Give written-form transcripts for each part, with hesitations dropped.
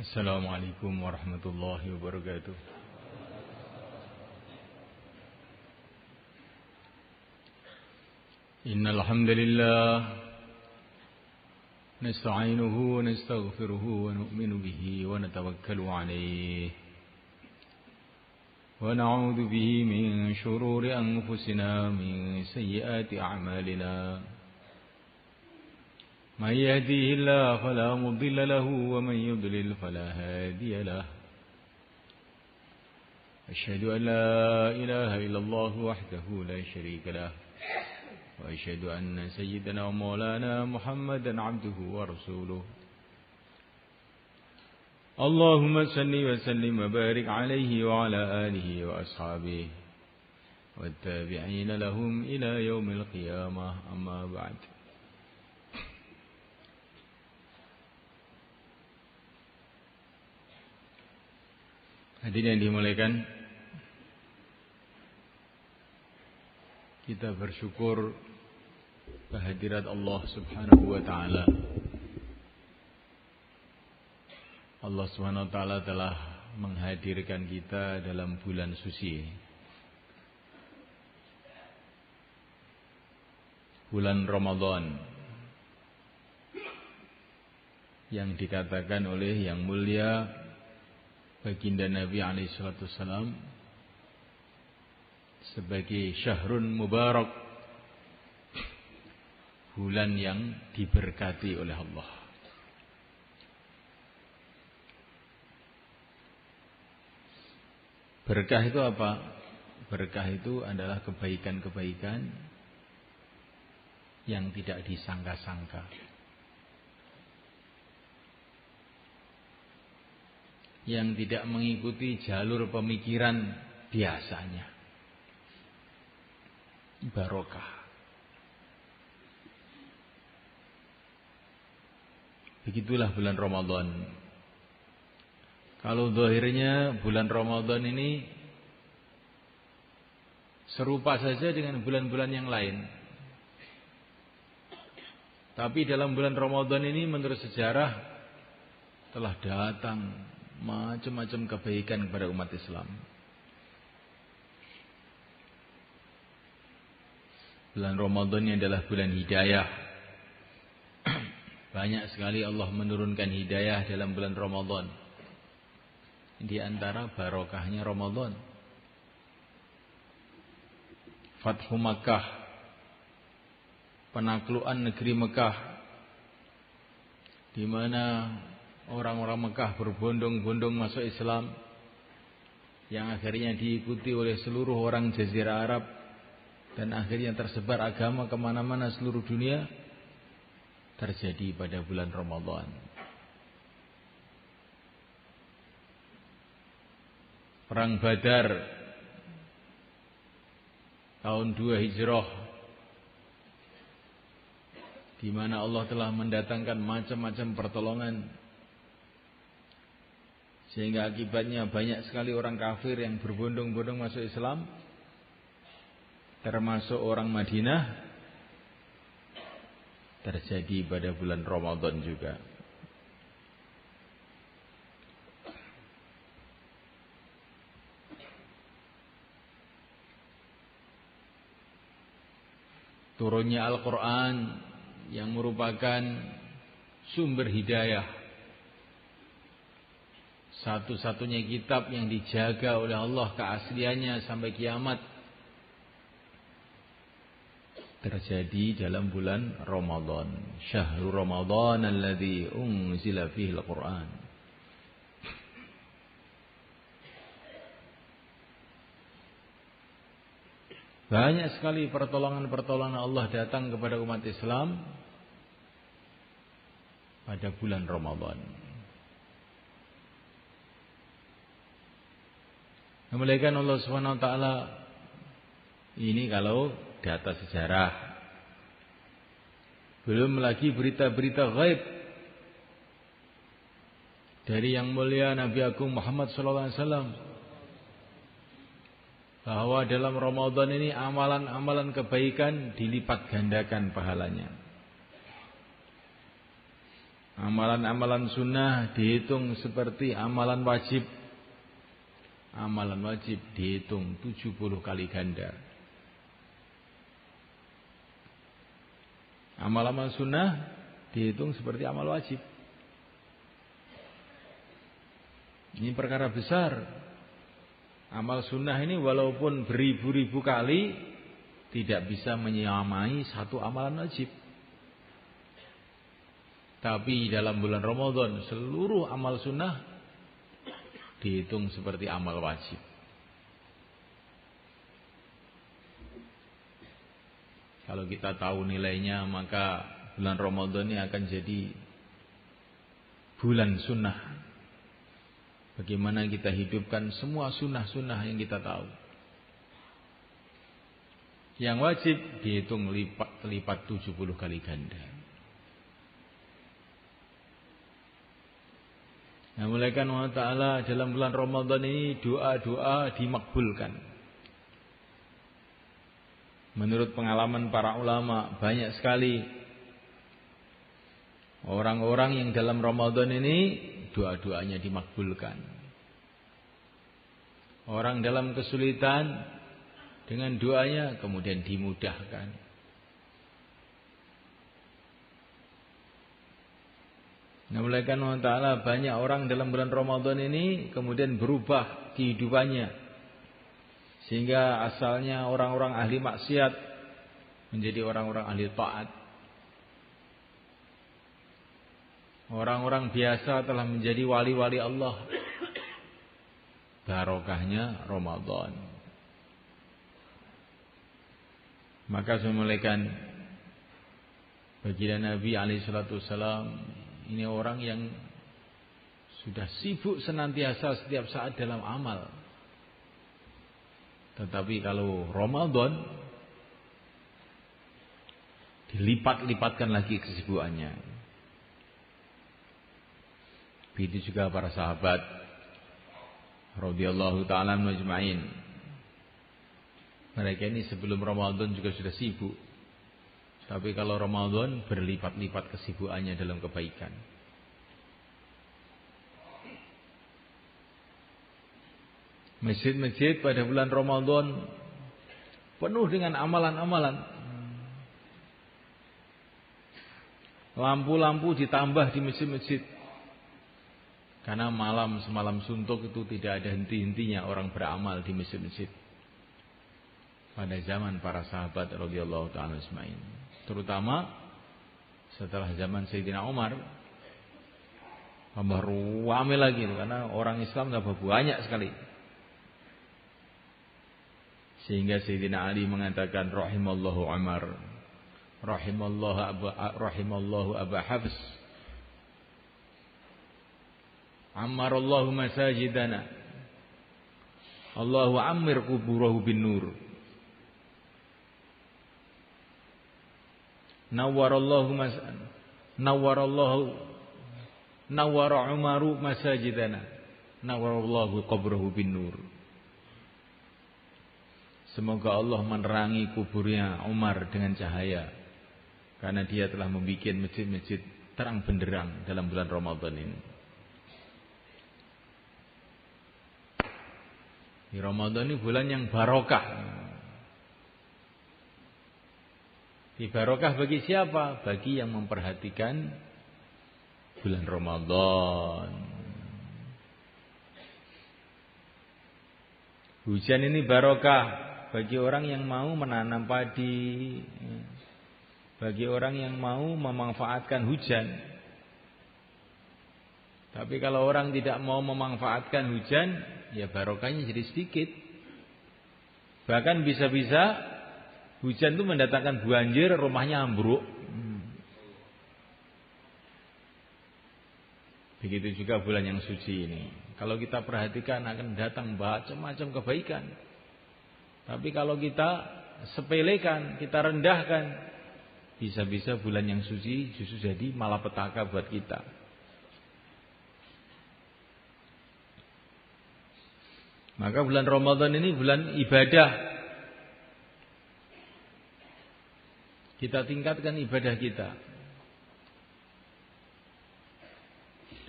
Assalamualaikum warahmatullahi wabarakatuh. Innal hamdalillah nasta'inuhu wa nastaghfiruhu wa nu'minu bihi wa natawakkalu 'alayhi wa na'udzu bihi min shururi anfusina min sayyiati a'malina. من يهديه الله فلا مضل له ومن يضلل فلا هادي له أشهد أن لا إله إلا الله وحده لا شريك له وأشهد أن سيدنا ومولانا محمدا عبده ورسوله اللهم صل وسلم وبارك عليه وعلى آله وأصحابه والتابعين لهم إلى يوم القيامة أما بعد. Hadirin yang dimuliakan, kita bersyukur kehadirat Allah Subhanahu wa taala. Allah Subhanahu wa taala telah menghadirkan kita dalam bulan suci, bulan Ramadan, yang dikatakan oleh yang mulia baginda Nabi SAW sebagai syahrun mubarak, bulan yang diberkati oleh Allah. Berkah itu apa? Berkah itu adalah kebaikan-kebaikan yang tidak disangka-sangka, yang tidak mengikuti jalur pemikiran biasanya. Barokah. Begitulah bulan Ramadan. Kalau zahirnya bulan Ramadan ini serupa saja dengan bulan-bulan yang lain, tapi dalam bulan Ramadan ini menurut sejarah telah datang macam-macam kebaikan kepada umat Islam. Bulan Ramadan ini adalah bulan hidayah. Banyak sekali Allah menurunkan hidayah dalam bulan Ramadan. Di antara barokahnya Ramadan, Fathu Makkah, penaklukan negeri Mekah, di mana orang-orang Mekah berbondong-bondong masuk Islam, yang akhirnya diikuti oleh seluruh orang Jazirah Arab, dan akhirnya tersebar agama kemana-mana seluruh dunia, terjadi pada bulan Ramadan. Perang Badar tahun 2 Hijrah, di mana Allah telah mendatangkan macam-macam pertolongan, sehingga akibatnya banyak sekali orang kafir yang berbondong-bondong masuk Islam, termasuk orang Madinah, terjadi pada bulan Ramadan juga. Turunnya Al-Quran yang merupakan sumber hidayah, satu-satunya kitab yang dijaga oleh Allah keasliannya sampai kiamat, terjadi dalam bulan Ramadan. Syahrul Ramadan alladzi unzila fihi al-Quran. Banyak sekali pertolongan-pertolongan Allah datang kepada umat Islam pada bulan Ramadan. Memuliakan Allah Subhanahu wa taala. Ini kalau data sejarah. Belum lagi berita-berita gaib dari yang mulia Nabi Agung Muhammad sallallahu alaihi wasallam, bahwa dalam Ramadan ini amalan-amalan kebaikan dilipat gandakan pahalanya. Amalan-amalan sunnah dihitung seperti amalan wajib. Amalan wajib dihitung 70 kali ganda. Amal-amal sunnah dihitung seperti amal wajib. Ini perkara besar. Amal sunnah ini walaupun beribu-ribu kali tidak bisa menyamai satu amalan wajib. Tapi dalam bulan Ramadan seluruh amal sunnah dihitung seperti amal wajib. Kalau kita tahu nilainya, maka bulan Ramadan ini akan jadi bulan sunnah. Bagaimana kita hidupkan semua sunnah-sunnah yang kita tahu. Yang wajib dihitung lipat 70 kali ganda. Nah, mulaikan Allah Ta'ala dalam bulan Ramadan ini doa-doa dimakbulkan. Menurut pengalaman para ulama, banyak sekali orang-orang yang dalam Ramadan ini doa-doanya dimakbulkan. Orang dalam kesulitan dengan doanya kemudian dimudahkan. Nah, oleh karena Allah Ta'ala banyak orang dalam bulan Ramadan ini kemudian berubah kehidupannya. Sehingga asalnya orang-orang ahli maksiat menjadi orang-orang ahli taat. Orang-orang biasa telah menjadi wali-wali Allah. Barokahnya Ramadan. Maka saya mulaikan baginda Nabi SAW. Ini orang yang sudah sibuk senantiasa setiap saat dalam amal. Tetapi kalau Ramadan dilipat-lipatkan lagi kesibukannya. Begitu juga para sahabat radhiyallahu ta'ala majma'in. Mereka ini sebelum Ramadan juga sudah sibuk. Tapi kalau Ramadan berlipat-lipat kesibukannya dalam kebaikan. Masjid-masjid pada bulan Ramadan penuh dengan amalan-amalan. Lampu-lampu ditambah di masjid-masjid. Karena malam semalam suntuk itu tidak ada henti-hentinya orang beramal di masjid-masjid. Pada zaman para sahabat radhiyallahu ta'ala ajma'in. Terutama setelah zaman Sayyidina Umar, tambah ramai lagi karena orang Islam tambah banyak sekali. Sehingga Sayyidina Ali mengatakan rahimallahu Umar, rahimallahu Abu Hafs, ammarallahu masajidana, Allahu ammir kuburahu bin nur. Nawwara Umaru masajidana, nawwarallahu qabrahu bin nur. Semoga Allah menerangi kuburnya Umar dengan cahaya, karena dia telah membuat masjid-masjid terang benderang dalam bulan Ramadan ini. Di Ramadan ini bulan yang barokah. Di barokah bagi siapa? Bagi yang memperhatikan bulan Ramadan. Hujan ini barokah bagi orang yang mau menanam padi, bagi orang yang mau memanfaatkan hujan. Tapi kalau orang tidak mau memanfaatkan hujan, ya barokahnya jadi sedikit. Bahkan bisa-bisa hujan itu mendatangkan banjir, rumahnya ambruk. Begitu juga bulan yang suci ini. Kalau kita perhatikan akan datang macam-macam kebaikan. Tapi kalau kita sepelekan, kita rendahkan, bisa-bisa bulan yang suci justru jadi malapetaka buat kita. Maka bulan Ramadan ini bulan ibadah. Kita tingkatkan ibadah kita.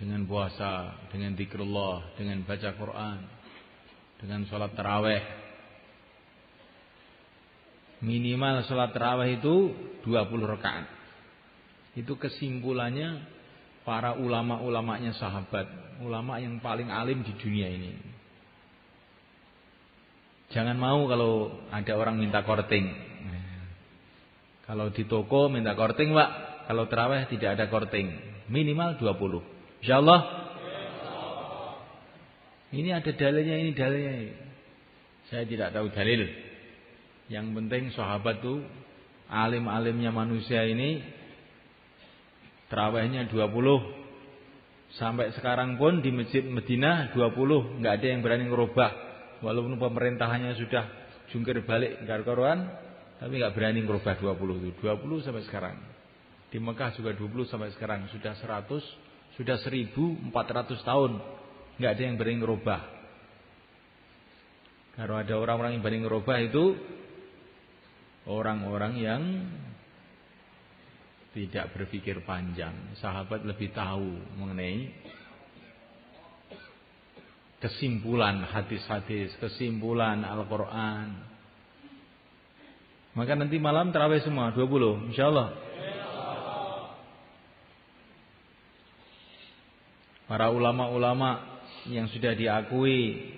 dengan puasa, dengan zikrullah, dengan baca Quran, dengan sholat tarawih. Minimal sholat tarawih itu 20 rakaat. Itu kesimpulannya para ulama-ulamanya sahabat, ulama yang paling alim di dunia ini. Jangan mau kalau ada orang minta korting. Kalau di toko minta korting, Pak. Kalau tarawih tidak ada korting, minimal 20. Insyaallah. Ini ada dalilnya, ini dalilnya. Saya tidak tahu dalil. Yang penting sahabat tuh alim-alimnya manusia ini tarawihnya 20. Sampai sekarang pun di Masjid Madinah 20, enggak ada yang berani ngerubah. Walaupun pemerintahannya sudah jungkir balik karo-karuan, tapi enggak berani ngerubah 20 itu. 20 sampai sekarang. Di Mekah juga 20 sampai sekarang, sudah 100, sudah 1400 tahun. Enggak ada yang berani ngerubah. Kalau ada orang-orang yang berani ngerubah itu orang-orang yang tidak berpikir panjang. Sahabat lebih tahu mengenai kesimpulan hadis-hadis, kesimpulan Al-Quran. Maka nanti malam tarawih semua 20, insyaallah. Para ulama-ulama yang sudah diakui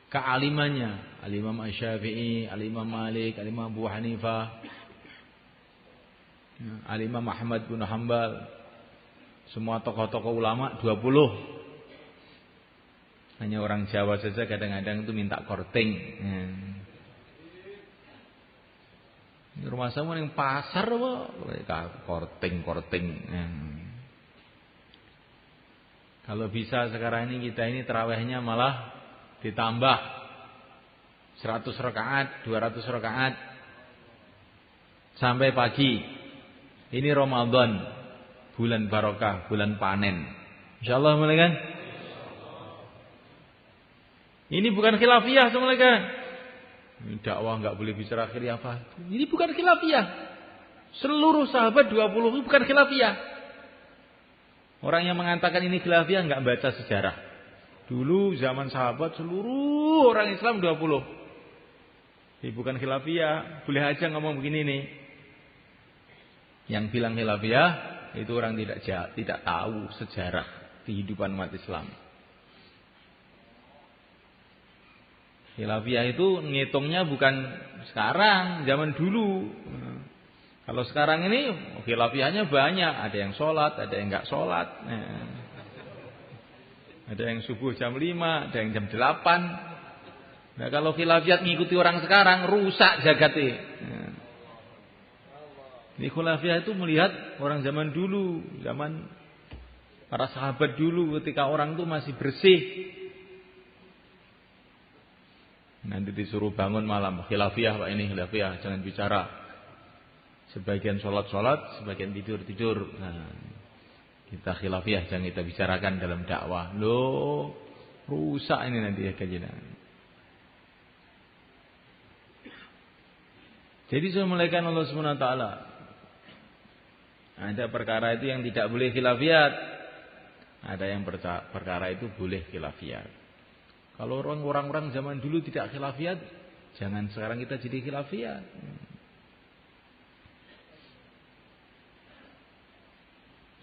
kealimannya, Al-Imam Asy-Syafi'i, Al-Imam Malik, Al-Imam Abu Hanifah, Al-Imam Ahmad bin Hanbal, semua tokoh-tokoh ulama 20. Hanya orang Jawa saja kadang-kadang itu minta korting. Ini rumah saya yang pasar apa? Korting. Kalau bisa sekarang ini kita ini tarawihnya malah ditambah 100 rakaat, 200 rakaat sampai pagi. Ini Ramadan, bulan barokah, bulan panen. Insyaallah mulai kan? Ini bukan khilafiyah semua kan? Dakwah enggak boleh bicara khilafah. Ini bukan khilafiyah. Seluruh sahabat 20 itu bukan khilafiyah. Orang yang mengatakan ini khilafiyah enggak baca sejarah. Dulu zaman sahabat seluruh orang Islam 20. Ini bukan khilafiyah. Boleh aja ngomong begini nih. Yang bilang khilafiyah itu orang tidak tahu sejarah kehidupan umat Islam. Khilafiyah itu ngitungnya bukan sekarang, zaman dulu. Kalau sekarang ini khilafiyahnya banyak, ada yang sholat, ada yang enggak sholat. Ada yang subuh jam 5, ada yang jam 8. Nah, kalau khilafiyah ngikuti orang sekarang rusak jagatnya. Ini khilafiyah itu melihat orang zaman dulu, zaman para sahabat dulu ketika orang itu masih bersih. Nanti disuruh bangun malam, khilafiyah Pak, ini khilafiyah, jangan bicara. Sebagian sholat, sebagian tidur. Nah, kita khilafiyah jangan kita bicarakan dalam dakwah. Loh, rusak ini nanti ya kajian. Jadi saya mulaikan Allah Subhanahu wa taala. Ada perkara itu yang tidak boleh khilafiyat. Ada yang perkara itu boleh khilafiyat. Kalau orang-orang zaman dulu tidak khilafiyat, jangan sekarang kita jadi khilafiyat.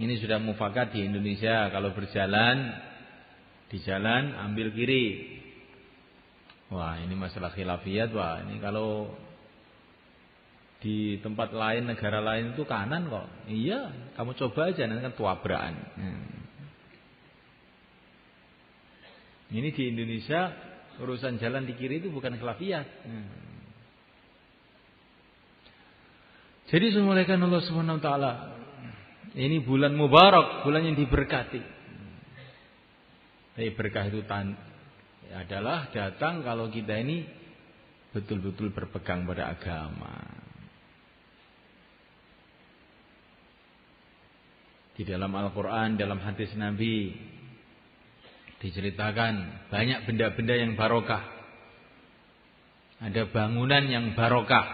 Ini sudah mufakat di Indonesia. Kalau berjalan di jalan ambil kiri. Wah, ini masalah khilafiyat. Wah, ini kalau di tempat lain, negara lain itu kanan kok. Iya, kamu coba aja nanti kan tuabrakan. Ini di Indonesia urusan jalan di kiri itu bukan khilafiyat. Jadi semuanya Allah Subhanahu wa taala. Ini bulan mubarak, bulan yang diberkati. Tapi berkah itu adalah datang kalau kita ini betul-betul berpegang pada agama. Di dalam Al-Quran, dalam hadis Nabi diceritakan banyak benda-benda yang barokah. Ada bangunan yang barokah,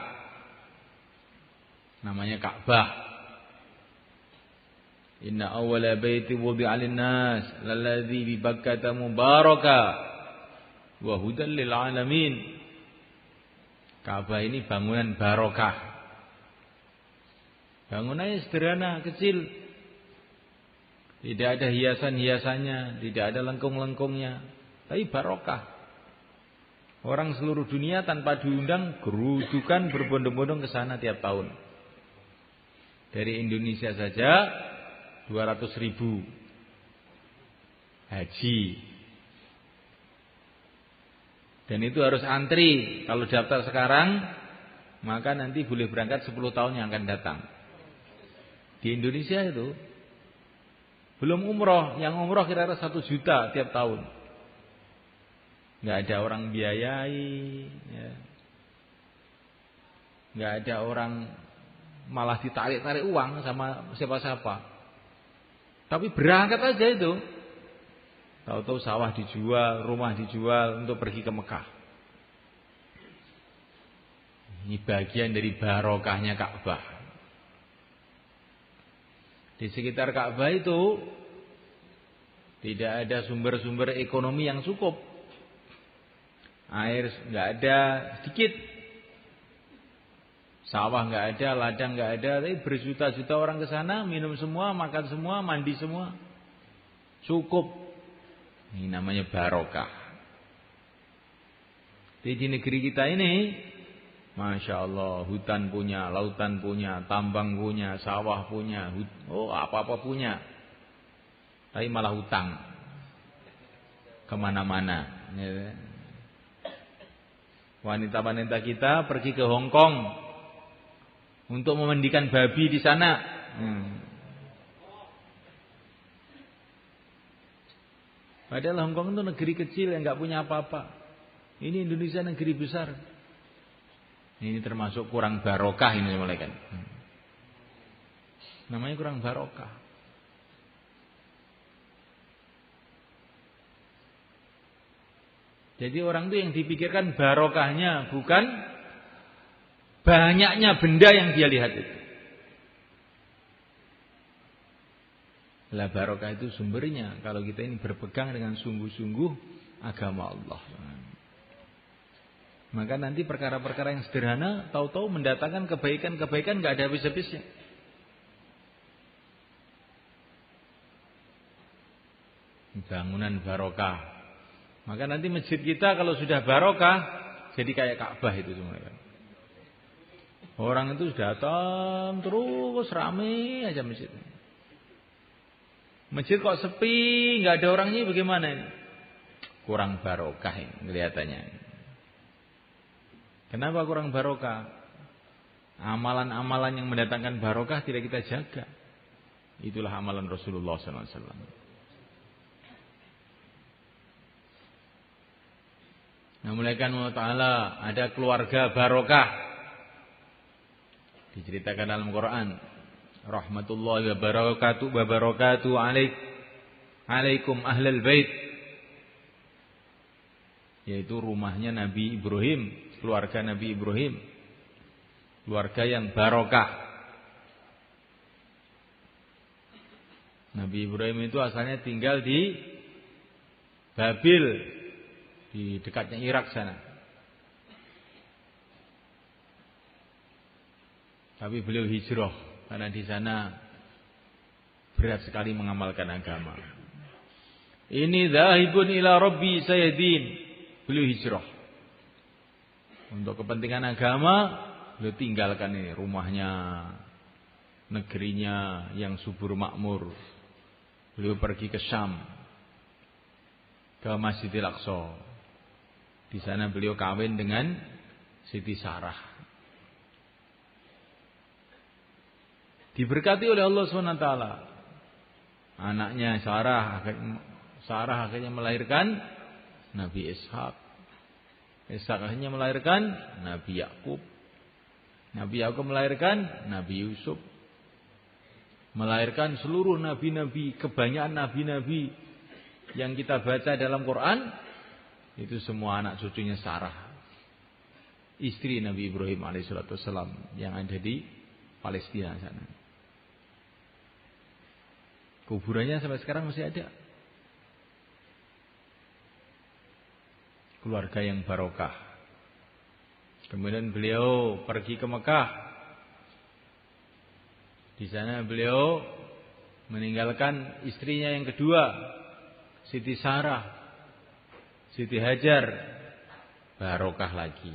namanya Ka'bah. Inna awwala baiti wudi'a lin-nas lalladzi bi Bakkah mubaraka wa hudan lil alamin. Ka'bah ini bangunan barokah. Bangunannya sederhana, kecil. Tidak ada hiasan-hiasannya, tidak ada lengkung-lengkungnya, tapi barokah. Orang seluruh dunia tanpa diundang gerudukan berbondong-bondong ke sana tiap tahun. Dari Indonesia saja 200.000 haji. Dan itu harus antri. Kalau daftar sekarang, maka nanti boleh berangkat 10 tahun yang akan datang. Di Indonesia itu belum umroh, yang umroh kira-kira 1 juta tiap tahun. Nggak ada orang biayai, ya. Nggak ada orang malah ditarik-tarik uang sama siapa-siapa. Tapi berangkat aja itu. Tahu-tahu sawah dijual, rumah dijual untuk pergi ke Mekah. Ini bagian dari barokahnya Ka'bah. Di sekitar Ka'bah itu tidak ada sumber-sumber ekonomi yang cukup. Air nggak ada, sedikit. Sawah nggak ada, ladang nggak ada, tapi berjuta-juta orang ke sana, minum semua, makan semua, mandi semua. Cukup. Ini namanya barokah. Di negeri kita ini, Masya Allah, hutan punya, lautan punya, tambang punya, sawah punya, apa-apa punya. Tapi malah hutang kemana-mana. Wanita-wanita kita pergi ke Hong Kong untuk memandikan babi di sana. Padahal Hong Kong itu negeri kecil yang nggak punya apa-apa. Ini Indonesia negeri besar. Ini termasuk kurang barokah ini malaikat. Namanya kurang barokah. Jadi orang itu yang dipikirkan barokahnya bukan banyaknya benda yang dia lihat itu. Lah barokah itu sumbernya kalau kita ini berpegang dengan sungguh-sungguh agama Allah. Maka nanti perkara-perkara yang sederhana tahu-tahu mendatangkan kebaikan-kebaikan enggak ada habis-habisnya. Bangunan barokah. Maka nanti masjid kita kalau sudah barokah jadi kayak Ka'bah itu semua. Orang itu datang terus rame aja masjid. Masjid kok sepi, nggak ada orangnya, bagaimana ini? Kurang barokah ini kelihatannya. Kenapa kurang barokah? Amalan-amalan yang mendatangkan barokah tidak kita jaga. Itulah amalan Rasulullah SAW. Nah, mulaikan Allah Ta'ala ada keluarga barokah. Diceritakan dalam Quran. Rahmatullahi wa barakatuh alaikum ahlal bait. Yaitu rumahnya Nabi Ibrahim, keluarga Nabi Ibrahim. Keluarga yang barokah. Nabi Ibrahim itu asalnya tinggal di Babil, di dekatnya Irak sana. Tapi beliau hijrah karena di sana berat sekali mengamalkan agama. Ini dzahibun ila rabbi sayyidin. Beliau hijrah. Untuk kepentingan agama, beliau tinggalkan ini rumahnya, negerinya yang subur makmur. Beliau pergi ke Syam, ke Masjidil Aqsa. Di sana beliau kawin dengan Siti Sarah. Diberkati oleh Allah SWT. Anaknya Sarah akhirnya melahirkan Nabi Ishak. Ishak akhirnya melahirkan Nabi Yakub. Nabi Yakub melahirkan Nabi Yusuf. Melahirkan seluruh nabi-nabi, kebanyakan nabi-nabi yang kita baca dalam Quran, itu semua anak cucunya Sarah, istri Nabi Ibrahim alaihissalam yang ada di Palestina sana. Kuburannya sampai sekarang masih ada. Keluarga yang barokah. Kemudian beliau pergi ke Mekah. Di sana beliau meninggalkan istrinya yang kedua, Siti Sarah, Siti Hajar. Barokah lagi.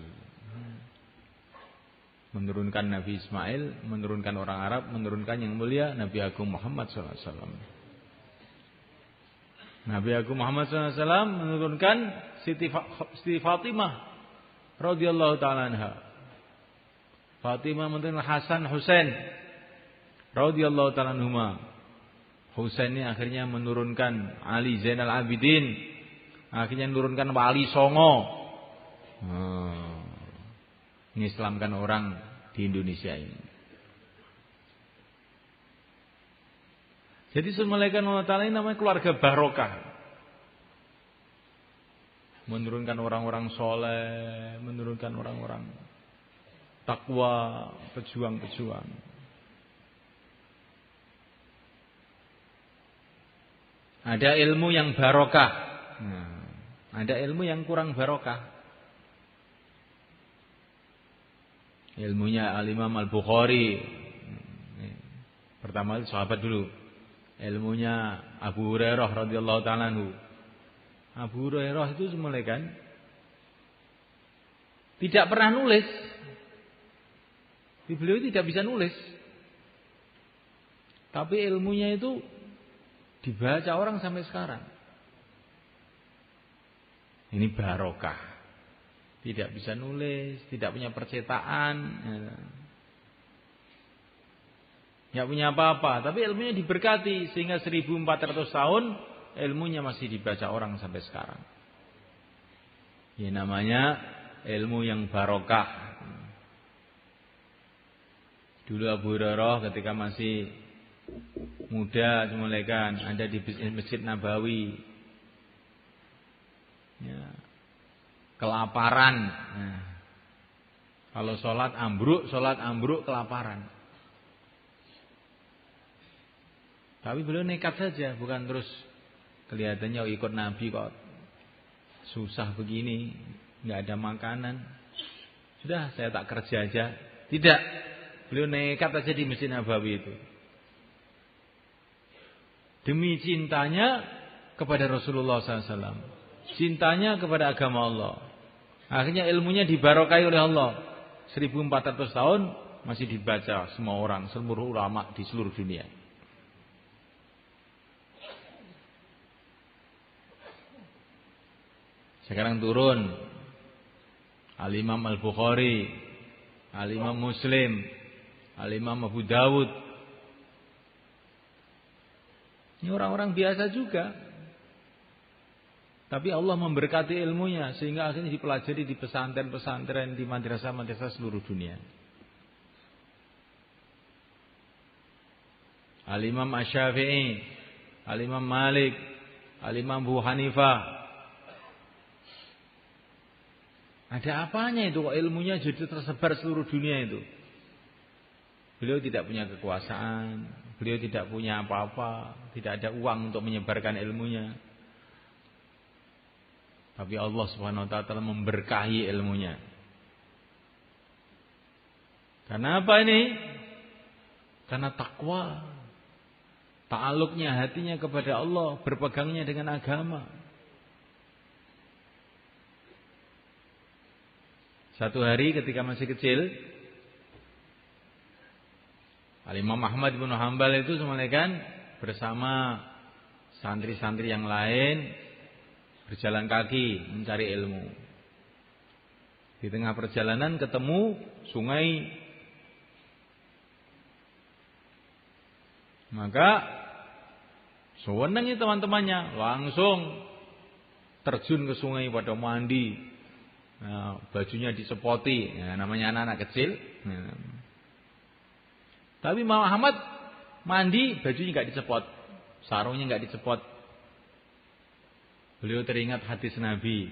Menurunkan Nabi Ismail, menurunkan orang Arab, menurunkan yang mulia Nabi Agung Muhammad SAW. Nabi Agung Muhammad SAW menurunkan Siti Fatimah radhiyallahu taala anha. Fatimah menurunkan Hasan Husain radhiyallahu taala anhuma. Husain ini akhirnya menurunkan Ali Zainal Abidin, akhirnya menurunkan Wali Songo. Mengislamkan orang di Indonesia ini. Jadi semulaikan Allah Ta'ala ini namanya keluarga barokah. Menurunkan orang-orang soleh, menurunkan orang-orang takwa, pejuang-pejuang. Ada ilmu yang barokah. Ada ilmu yang kurang barokah. Ilmunya Al-Imam Al-Bukhari. Pertama itu sahabat dulu. Ilmunya Abu Hurairah radhiyallahu ta'ala anhu. Abu Hurairah itu semula kan tidak pernah nulis. Beliau tidak bisa nulis. Tapi ilmunya itu dibaca orang sampai sekarang. Ini barokah. Tidak bisa nulis, tidak punya percetakan, tidak punya apa-apa. Tapi ilmunya diberkati sehingga 1400 tahun ilmunya masih dibaca orang sampai sekarang. Ini namanya ilmu yang barokah. Dulu Abu Hurairah ketika masih muda, semulaikan ada di Masjid Nabawi. Ya. Kelaparan. Kalau sholat ambruk kelaparan. Tapi beliau nekat saja, bukan terus kelihatannya ikut Nabi kok susah begini, nggak ada makanan. Sudah saya tak kerja aja. Tidak, beliau nekat saja di Masjid Nabawi itu. Demi cintanya kepada Rasulullah SAW, cintanya kepada agama Allah. Akhirnya ilmunya dibarokai oleh Allah. 1400 tahun masih dibaca semua orang, seluruh ulama di seluruh dunia. Sekarang turun Al-Imam Al-Bukhari, Al-Imam Muslim, Al-Imam Abu Dawud. Ini orang-orang biasa juga. Tapi Allah memberkati ilmunya sehingga akhirnya dipelajari di pesantren-pesantren, di madrasah-madrasah seluruh dunia. Al-Imam Asy-Syafi'i, Al-Imam Malik, Al-Imam Abu Hanifah. Ada apanya itu kok ilmunya jadi tersebar seluruh dunia itu? Beliau tidak punya kekuasaan, beliau tidak punya apa-apa, tidak ada uang untuk menyebarkan ilmunya. Tapi Allah Subhanahu wa ta'ala telah memberkahi ilmunya. Karena apa ini? Karena takwa. Ta'aluknya hatinya kepada Allah, berpegangnya dengan agama. Satu hari ketika masih kecil, Al-Imam Ahmad bin Hanbal itu semalakan bersama santri-santri yang lain berjalan kaki mencari ilmu. Di tengah perjalanan ketemu sungai. Maka sewenangnya teman-temannya langsung terjun ke sungai pada mandi. Nah, bajunya disepoti, ya, namanya anak-anak kecil. Nah. Tapi Muhammad mandi bajunya nggak disepot, sarungnya nggak disepot. Beliau teringat hadis Nabi,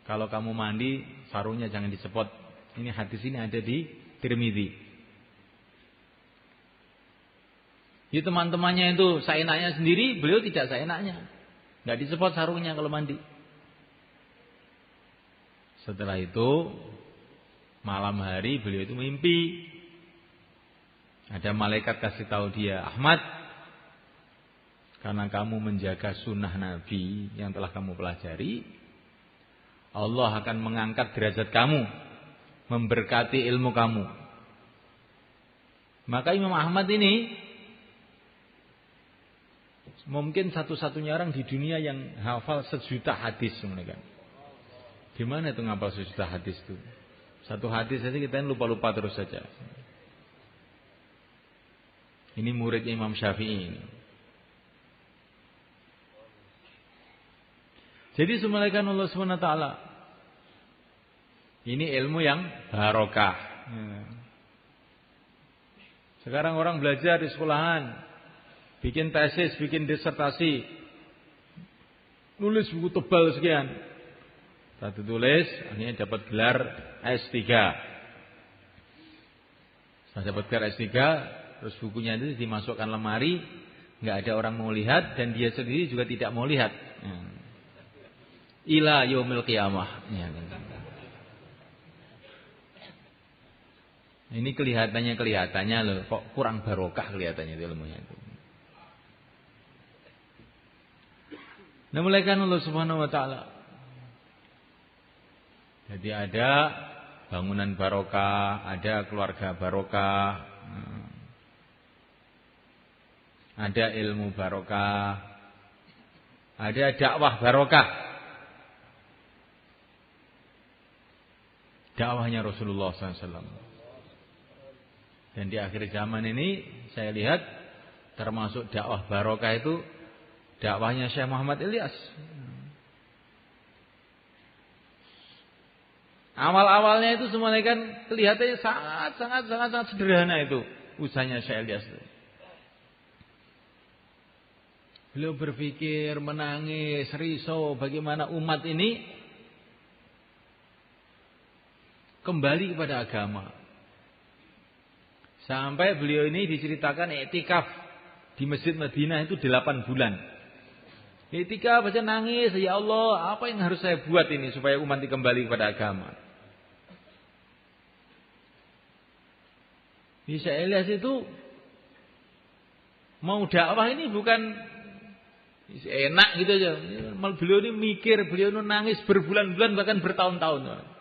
kalau kamu mandi sarungnya jangan disepot. Ini hadis ini ada di Tirmidzi. Di teman-temannya itu seenaknya sendiri, beliau tidak seenaknya. Enggak disemprot sarungnya kalau mandi. Setelah itu malam hari beliau itu mimpi. Ada malaikat kasih tahu dia, Ahmad, karena kamu menjaga sunnah Nabi yang telah kamu pelajari, Allah akan mengangkat derajat kamu, memberkati ilmu kamu. Maka Imam Ahmad ini mungkin satu-satunya orang di dunia yang hafal 1.000.000 hadis. Gimana itu ngapal 1.000.000 hadis itu? Satu hadis saja kita lupa-lupa terus saja. Ini muridnya Imam Syafi'i ini. Jadi semulaikan Allah SWT. Ini ilmu yang barokah. Sekarang orang belajar di sekolahan, bikin tesis, bikin disertasi, nulis buku tebal sekian. Satu tulis, akhirnya dapat gelar S3. Setelah dapat gelar S3, terus bukunya itu dimasukkan lemari, nggak ada orang mau lihat, dan dia sendiri juga tidak mau lihat. Ila yaumil qiyamah. Ini kelihatannya loh, kok kurang barokah kelihatannya itu ilmunya itu. Nah, mulaikan Allah Subhanahu wa taala. Jadi ada bangunan barokah, ada keluarga barokah, ada ilmu barokah, ada dakwah barokah. Dakwahnya Rasulullah SAW. Dan di akhir zaman ini saya lihat termasuk dakwah barokah itu dakwahnya Syekh Muhammad Ilyas. Awal-awalnya itu semuanya kan kelihatannya sangat sederhana itu usahanya Syekh Ilyas itu. Beliau berpikir, menangis, risau bagaimana umat ini kembali kepada agama. Sampai beliau ini diceritakan iktikaf di Masjid Madinah itu 8 bulan. Iktikaf baca nangis, ya Allah, apa yang harus saya buat ini supaya umat ini kembali kepada agama. Bisa Ilyas itu mau dakwah ini bukan enak gitu aja. Beliau ini mikir, beliau ini nangis berbulan-bulan bahkan bertahun-tahun.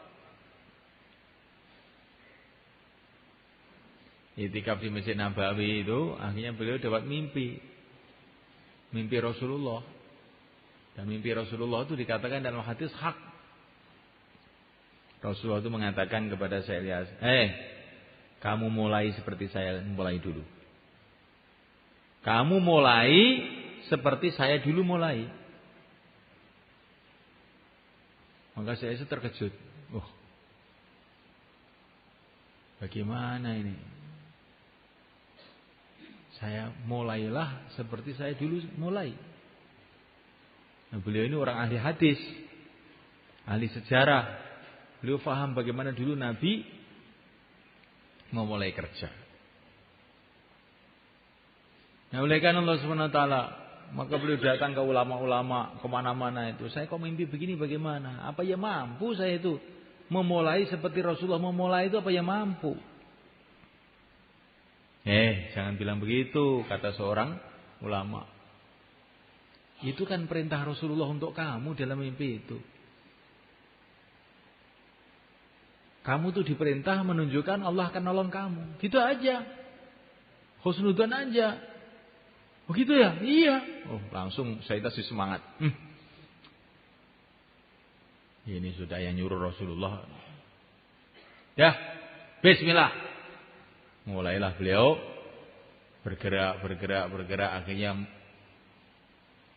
Iktikaf di Masjid Nabawi itu akhirnya beliau dapat mimpi Rasulullah. Dan mimpi Rasulullah itu dikatakan dalam hadis hak. Rasulullah itu mengatakan kepada Syekh Ilyas, kamu mulai seperti saya mulai dulu. Kamu mulai seperti saya dulu mulai. Maka saya itu terkejut. Bagaimana ini? Saya mulailah seperti saya dulu mulai. Nah, beliau ini orang ahli hadis, ahli sejarah. Beliau paham bagaimana dulu Nabi memulai kerja. Nah, oleh karena Allah Subhanahu wa taala, maka beliau datang ke ulama-ulama kemana-mana itu. Saya kok mimpi begini bagaimana? Apa ya mampu saya itu memulai seperti Rasulullah memulai itu, apa ya mampu? Jangan bilang begitu, kata seorang ulama. Itu kan perintah Rasulullah untuk kamu dalam mimpi itu. Kamu tuh diperintah menunjukkan Allah akan nolong kamu. Gitu aja. Husnudzon aja. Begitu ya? Iya. Langsung saya kasih semangat. Ini sudah yang nyuruh Rasulullah. Ya, bismillah. Mulailah beliau bergerak, akhirnya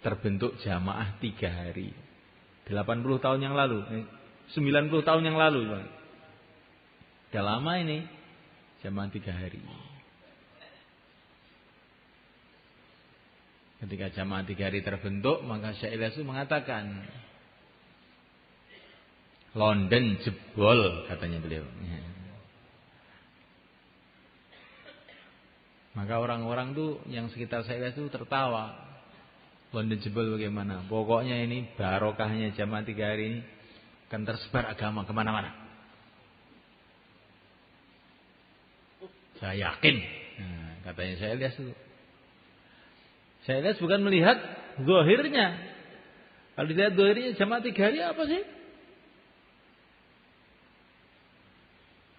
terbentuk jamaah 3 hari. 80 tahun yang lalu, 90 tahun yang lalu. Sudah lama ini jamaah 3 hari. Ketika jamaah 3 hari terbentuk, maka Syekh Ilyas itu mengatakan, London jebol, katanya beliau. Maka orang-orang tuh yang sekitar saya itu tertawa. London jebol bagaimana? Pokoknya ini barokahnya jamaah 3 hari ini akan tersebar agama kemana-mana. Saya yakin. Nah, katanya saya lihat dulu. Saya lihat bukan melihat zahirnya. Kalau dilihat zahirnya jamaah 3 hari apa sih?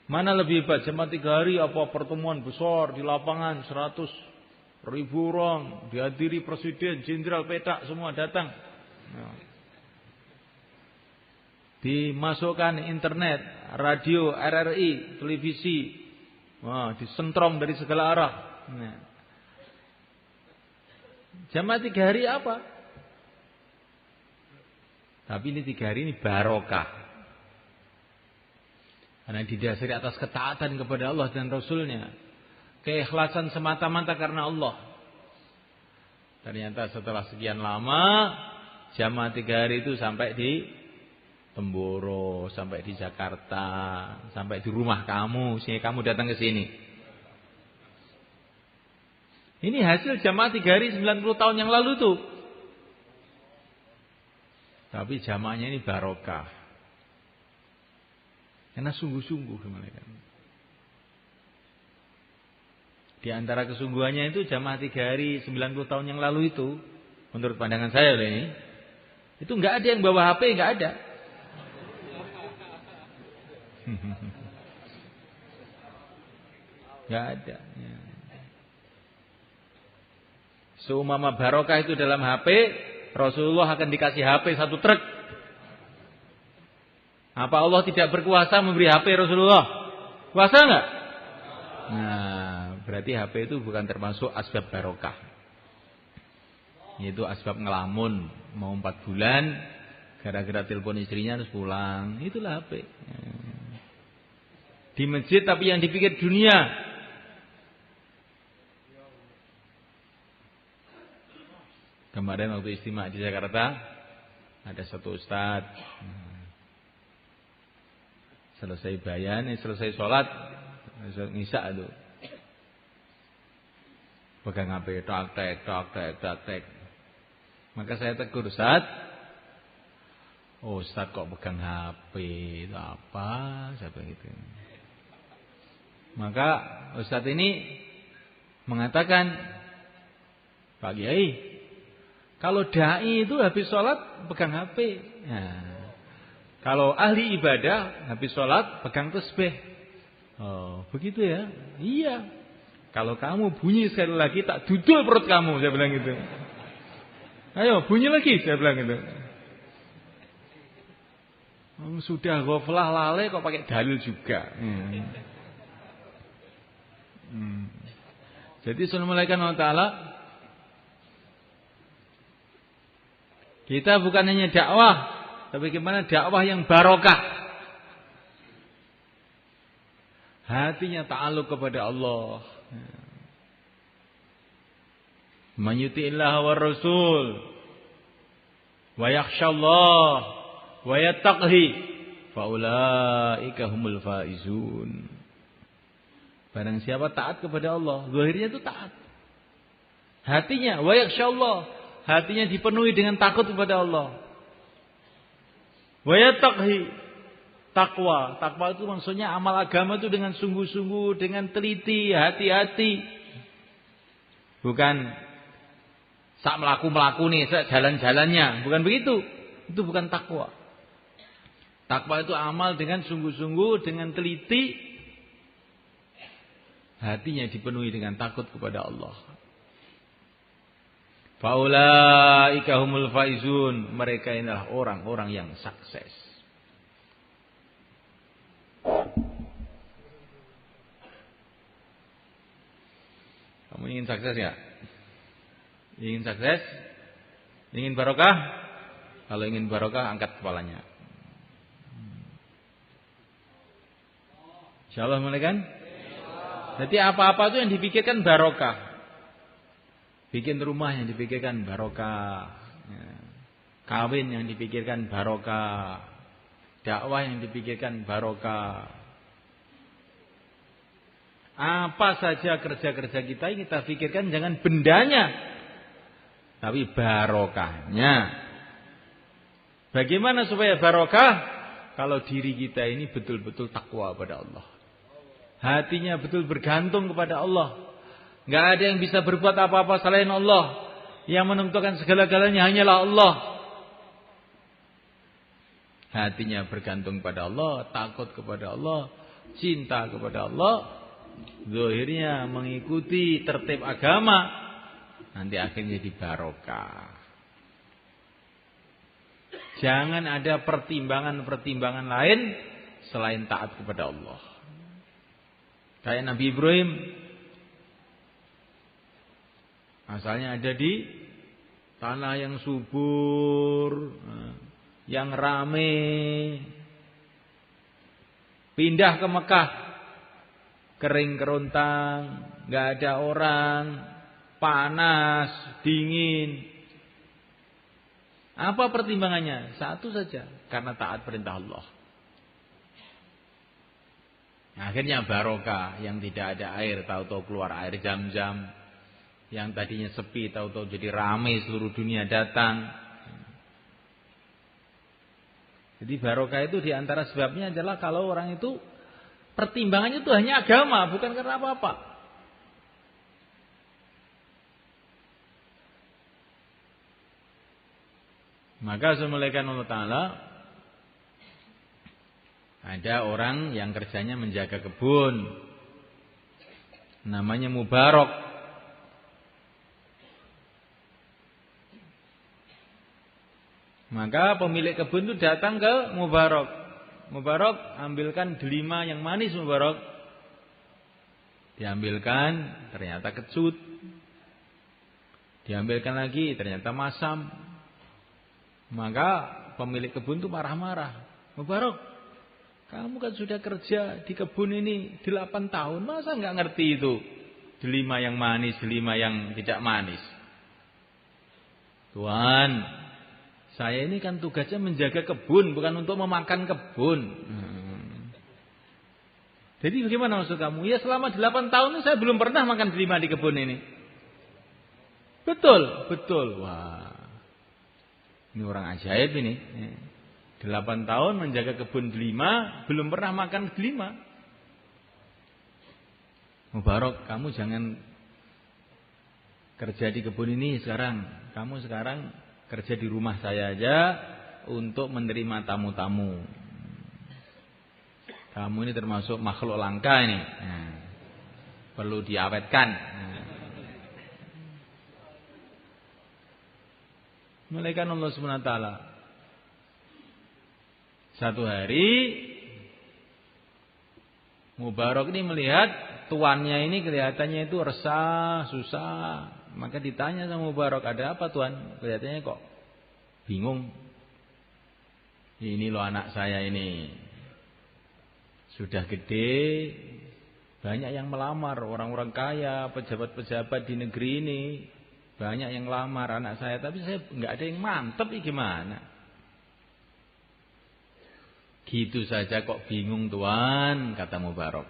Mana lebih hebat jamaah 3 hari apa pertemuan besar di lapangan 100.000 orang dihadiri presiden, jenderal, petak semua datang. Nah. Dimasukkan internet, radio, RRI, televisi, disentrom dari segala arah. Nah. Jamaah 3 hari apa? Tapi ini 3 hari ini barokah. Karena didasari atas ketaatan kepada Allah dan Rasulnya. Keikhlasan semata-mata karena Allah. Ternyata setelah sekian lama, jamaah 3 hari itu sampai di Temboro, sampai di Jakarta, sampai di rumah kamu, sehingga kamu datang ke sini. Ini hasil jamaah 3 hari 90 tahun yang lalu tuh. Tapi jamaahnya ini barokah. Karena sungguh-sungguh mereka. Di antara kesungguhannya itu jamaah 3 hari 90 tahun yang lalu itu, menurut pandangan saya ini, itu nggak ada yang bawa HP, nggak ada. Nggak ada. Ya. Seumama barokah itu dalam HP, Rasulullah akan dikasih HP 1 truk. Apa Allah tidak berkuasa memberi HP Rasulullah? Kuasa enggak? Nah, berarti HP itu bukan termasuk asbab barokah. Yaitu asbab ngelamun. Mau 4 bulan, gara-gara telepon istrinya harus pulang. Itulah HP. Di masjid tapi yang dipikir dunia. Kemarin waktu istimewa di Jakarta, ada satu ustadz. Selesai bayan, selesai sholat, ngisa itu. Pegang HP, tek. Maka saya tegur, Ustaz. Oh, Ustaz kok pegang HP? Itu apa? Saya bilang gitu. Maka Ustaz ini mengatakan, Pak Kiai, kalau dai itu habis sholat pegang HP. Nah, kalau ahli ibadah habis sholat pegang tasbih. Oh, begitu ya? Iya. Kalau kamu bunyi sekali lagi tak dudul perut kamu, saya bilang gitu. Ayo bunyi lagi, saya bilang gitu. Sudah ghaflah lalai kok pakai dalil juga. Jadi Assalamualaikum warahmatullahi wabarakatuh. Kita bukan hanya dakwah, tapi bagaimana dakwah yang barokah. Hatinya ta'alluq kepada Allah. Man yuti'illah wa rasul wa yakhshallah wa yattaqhi faulaika humul faizun. Barang siapa taat kepada Allah, zahirnya itu taat. Hatinya wa yakhshallah, hatinya dipenuhi dengan takut kepada Allah. Wa yattaqhi, takwa. Takwa itu maksudnya amal agama itu dengan sungguh-sungguh, dengan teliti, hati-hati. Bukan sak melaku nih, sak jalan-jalannya, bukan begitu. Itu bukan takwa. Takwa itu amal dengan sungguh-sungguh, dengan teliti. Hatinya dipenuhi dengan takut kepada Allah. Faulaika humul faizun, mereka inilah orang-orang yang sukses. Kamu ingin sukses ya? Ingin sukses? Ingin barokah? Kalau ingin barokah, angkat kepalanya. Insyaallah mulai kan? Jadi apa-apa itu yang dipikirkan barokah. Bikin rumah yang dipikirkan barokah, kawin yang dipikirkan barokah, dakwah yang dipikirkan barokah. Apa saja kerja-kerja kita pikirkan jangan bendanya, tapi barokahnya. Bagaimana supaya barokah? Kalau diri kita ini betul-betul takwa pada Allah. Hatinya betul bergantung kepada Allah. Enggak ada yang bisa berbuat apa-apa selain Allah. Yang menentukan segala-galanya hanyalah Allah. Hatinya bergantung pada Allah, takut kepada Allah, cinta kepada Allah. Zahirnya mengikuti tertib agama, nanti akhirnya jadi barokah. Jangan ada pertimbangan-pertimbangan lain selain taat kepada Allah. Kayak Nabi Ibrahim, asalnya ada di tanah yang subur, yang rame. Pindah ke Mekah, kering kerontang, nggak ada orang, panas, dingin. Apa pertimbangannya? Satu saja, karena taat perintah Allah. Akhirnya barokah, yang tidak ada air tahu-tahu keluar air Zam-Zam, yang tadinya sepi tahu-tahu jadi ramai, seluruh dunia datang. Jadi barokah itu diantara sebabnya adalah kalau orang itu pertimbangannya itu hanya agama, bukan karena apa-apa. Maka semulaikan Allah Ta'ala, ada orang yang kerjanya menjaga kebun, namanya Mubarak. Maka pemilik kebun itu datang ke Mubarak. Mubarak, ambilkan delima yang manis Mubarak. Diambilkan, ternyata kecut. Diambilkan lagi, ternyata masam. Maka pemilik kebun itu marah-marah. Mubarak, kamu kan sudah kerja di kebun ini 8 tahun. Masa nggak ngerti itu? Delima yang manis, delima yang tidak manis. Tuhan, saya ini kan tugasnya menjaga kebun, bukan untuk memakan kebun. Jadi bagaimana maksud kamu? Ya selama 8 tahun ini saya belum pernah makan delima di kebun ini. Betul, betul. Wah. Ini orang ajaib ini. 8 tahun menjaga kebun delima, belum pernah makan delima. Mubarak, kamu jangan kerja di kebun ini sekarang. Kamu sekarang kerja di rumah saya aja untuk menerima tamu-tamu. Kamu ini termasuk makhluk langka ini. Perlu diawetkan. Malaikat Allah Subhanahu wa taala. Satu hari Mubarak ini melihat tuannya ini kelihatannya itu resah, susah. Maka ditanya sama Mubarak, ada apa tuan? Kelihatannya kok bingung. Ini loh anak saya ini. Sudah gede, banyak yang melamar, orang-orang kaya, pejabat-pejabat di negeri ini. Banyak yang lamar anak saya, tapi saya nggak ada yang mantep, gimana? Gitu saja kok bingung tuan, kata Mubarak.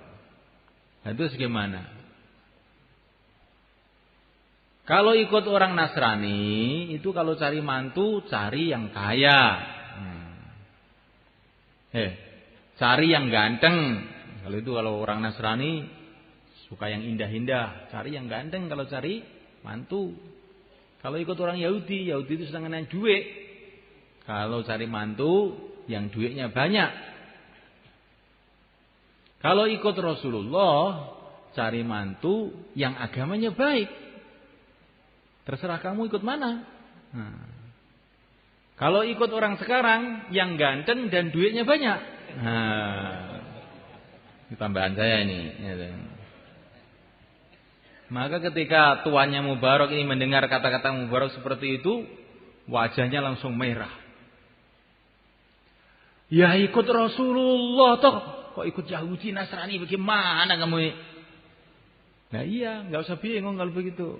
Nah, terus gimana? Kalau ikut orang Nasrani, itu kalau cari mantu, cari yang kaya. Cari yang ganteng. Kalau orang Nasrani, suka yang indah-indah. Cari yang ganteng kalau cari mantu. Kalau ikut orang Yahudi, Yahudi itu senang dengan duit. Kalau cari mantu, yang duitnya banyak. Kalau ikut Rasulullah, cari mantu yang agamanya baik. Terserah kamu ikut mana. Kalau ikut orang sekarang, yang ganteng dan duitnya banyak. Ini tambahan saya ini. Maka ketika tuannya Mubarak ini mendengar kata-kata Mubarak seperti itu, wajahnya langsung merah. Ya ikut Rasulullah toh, kok ikut Yahudi Nasrani bagaimana kamu ini? Nah iya, nggak usah bingung kalau begitu.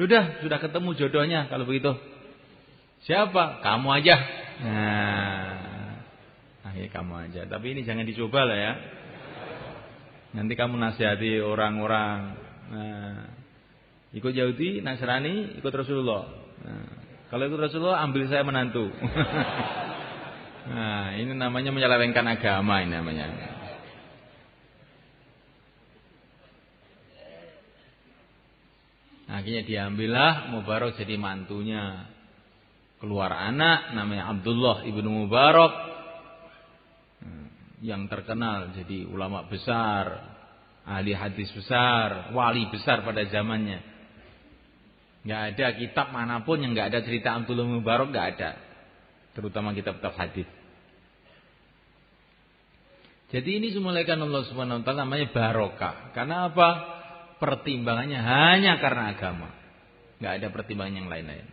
Sudah ketemu jodohnya kalau begitu. Siapa? Kamu aja. Nah ya kamu aja. Tapi ini jangan dicoba lah ya. Nanti kamu nasihati orang-orang. Ikut Yahudi, Nasrani, ikut Rasulullah. Kalau ikut Rasulullah, ambil saya menantu. Nah, ini namanya menyelewengkan agama ini namanya. Akhirnya diambillah Mubarak jadi mantunya. Keluar anak namanya Abdullah ibnu Mubarak, yang terkenal jadi ulama besar, ahli hadis besar, wali besar pada zamannya. Nggak ada kitab manapun yang nggak ada cerita Abdullah Mubarak, nggak ada. Terutama kitab-kitab hadis. Jadi ini dimulaikan Allah Subhanahu wa taala namanya barokah. Karena apa? Pertimbangannya hanya karena agama. Nggak ada pertimbangan yang lain-lain.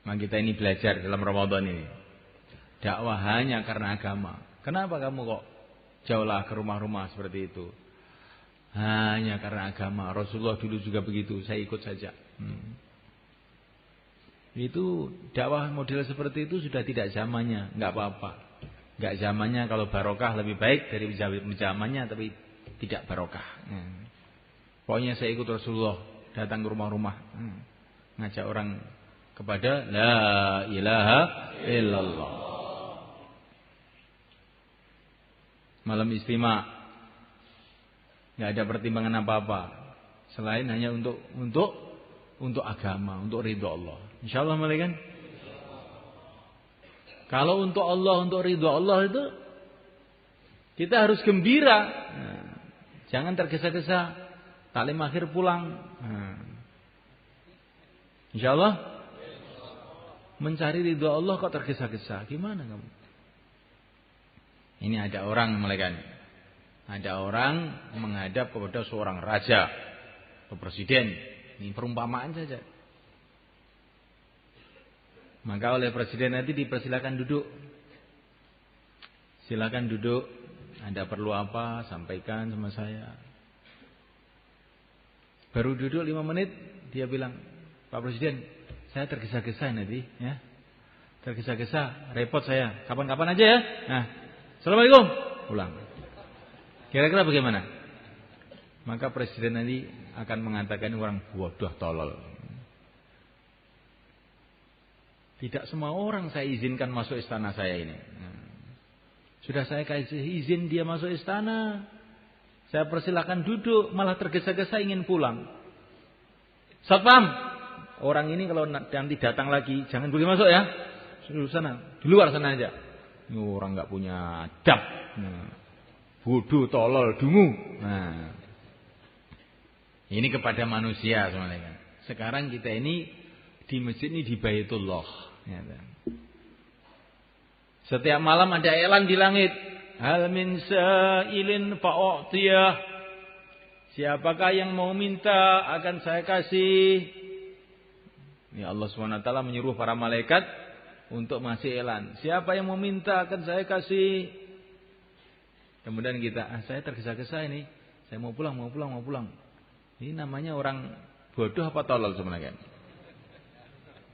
Maka kita ini belajar dalam Ramadan ini. Dakwah hanya karena agama. Kenapa kamu kok jauhlah ke rumah-rumah seperti itu? Hanya karena agama. Rasulullah dulu juga begitu. Saya ikut saja. Itu dakwah model seperti itu sudah tidak zamannya. Nggak apa-apa. Nggak zamannya kalau barokah lebih baik dari zamannya tapi tidak barokah. Pokoknya saya ikut Rasulullah, datang ke rumah-rumah, ngajak orang kepada la ilaha illallah. Malam istimewa, nggak ada pertimbangan apa-apa selain hanya untuk agama, untuk ridho Allah. Insyaallah malaikat. Kalau untuk Allah, untuk ridho Allah itu kita harus gembira. Jangan tergesa-gesa. Taklim akhir pulang. Insyaallah mencari ridho Allah kok tergesa-gesa. Gimana kamu? Ini ada orang malaikat. Ada orang menghadap kepada seorang raja atau presiden. Ini perumpamaan saja. Maka oleh presiden nanti dipersilakan duduk. Silakan duduk. Anda perlu apa? Sampaikan sama saya. Baru duduk 5 menit, dia bilang, Pak Presiden, saya tergesa-gesa nanti, ya. Tergesa-gesa, repot saya. Kapan-kapan aja ya. Nah, Assalamualaikum. Pulang. Kira-kira bagaimana? Maka presiden nanti akan mengatakan orang bodoh tolol. Tidak semua orang saya izinkan masuk istana saya ini. Sudah saya kasih izin dia masuk istana. Saya persilakan duduk, malah tergesa-gesa ingin pulang. Satpam, orang ini kalau nanti datang lagi jangan boleh masuk ya. Di sana, di luar sana aja. Ini orang nggak punya adab. Bodoh, tolol, dungu. Nah, ini kepada manusia semuanya. Sekarang kita ini di masjid ini di Baitullah. Setiap malam ada iklan di langit. Hal min sa'ilin fa'u'tiyah. Siapakah yang mau minta akan saya kasih. Ini Allah SWT menyuruh para malaikat untuk masih iklan. Siapa yang mau minta akan saya kasih. Kemudian kita, saya tergesa-gesa ini. Saya mau pulang. Ini namanya orang bodoh apa tolol sebenarnya.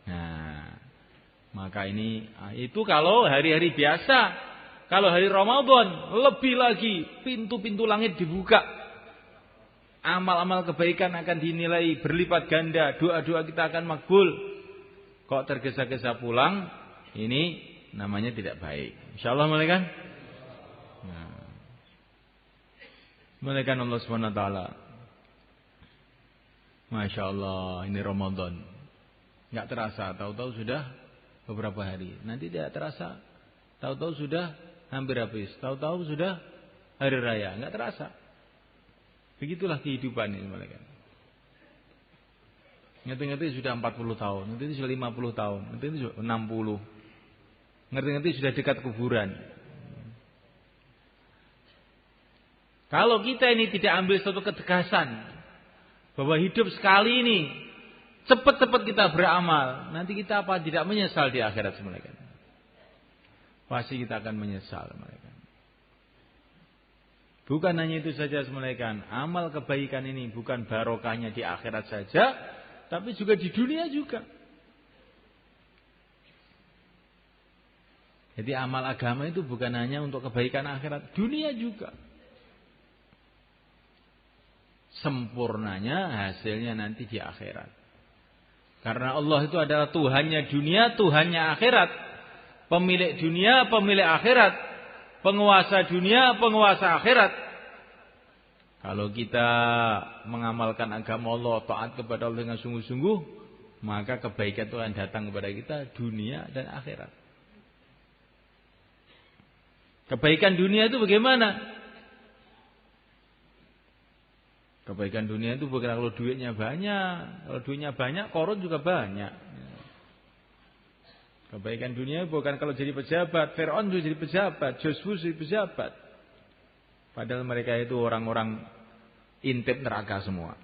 Nah, maka ini itu kalau hari-hari biasa. Kalau hari Ramadan lebih lagi pintu-pintu langit dibuka. Amal-amal kebaikan akan dinilai berlipat ganda. Doa-doa kita akan makbul. Kok tergesa-gesa pulang, ini namanya tidak baik. Insyaallah malaikat. Nah. Malaikat Allah Subhanahu wa taala. Masya Allah, ini Ramadan. Enggak terasa, tahu-tahu sudah beberapa hari. Nanti tidak terasa, tahu-tahu sudah hampir habis. Tahu-tahu sudah hari raya, enggak terasa. Begitulah kehidupan ini malaikat. Ngerti-ngerti sudah 40 tahun, ngerti sudah 50 tahun, ngerti sudah 60. Ngerti-ngerti sudah dekat kuburan. Kalau kita ini tidak ambil suatu ketegasan bahwa hidup sekali ini cepat-cepat kita beramal, nanti kita apa tidak menyesal di akhirat malaikat. Pasti kita akan menyesal malaikat. Bukan hanya itu saja malaikat, amal kebaikan ini bukan barokahnya di akhirat saja, tapi juga di dunia juga. Jadi amal agama itu bukan hanya untuk kebaikan akhirat, dunia juga. Sempurnanya hasilnya nanti di akhirat. Karena Allah itu adalah Tuhannya dunia, Tuhannya akhirat. Pemilik dunia, pemilik akhirat. Penguasa dunia, penguasa akhirat. Kalau kita mengamalkan agama Allah, taat kepada Allah dengan sungguh-sungguh, maka kebaikan itu akan datang kepada kita dunia dan akhirat. Kebaikan dunia itu bagaimana? Kebaikan dunia itu bukan kalau duitnya banyak. Kalau duitnya banyak, korun juga banyak. Kebaikan dunia bukan kalau jadi pejabat. Fir'aun juga jadi pejabat. Joshua jadi pejabat. Padahal mereka itu orang-orang intip neraka semua.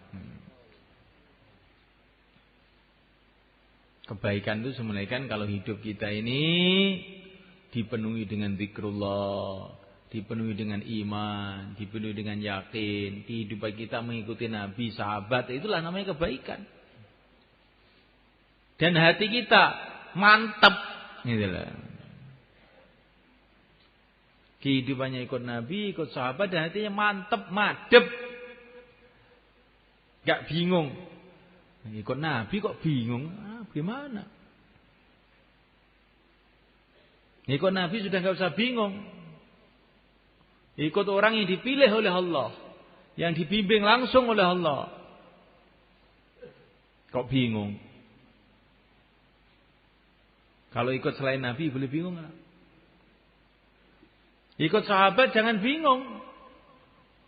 Kebaikan itu sebenarnya kalau hidup kita ini dipenuhi dengan zikrullah, dipenuhi dengan iman, dipenuhi dengan yakin, kehidupan kita mengikuti Nabi, sahabat, itulah namanya kebaikan. Dan hati kita mantap, gitulah. Kehidupannya ikut Nabi, ikut sahabat, dan hatinya mantap, madep, gak bingung. Ikut Nabi kok bingung? Gimana? Ikut Nabi sudah gak usah bingung. Ikut orang yang dipilih oleh Allah, yang dibimbing langsung oleh Allah. Kok bingung? Kalau ikut selain Nabi boleh bingung gak? Ikut sahabat jangan bingung.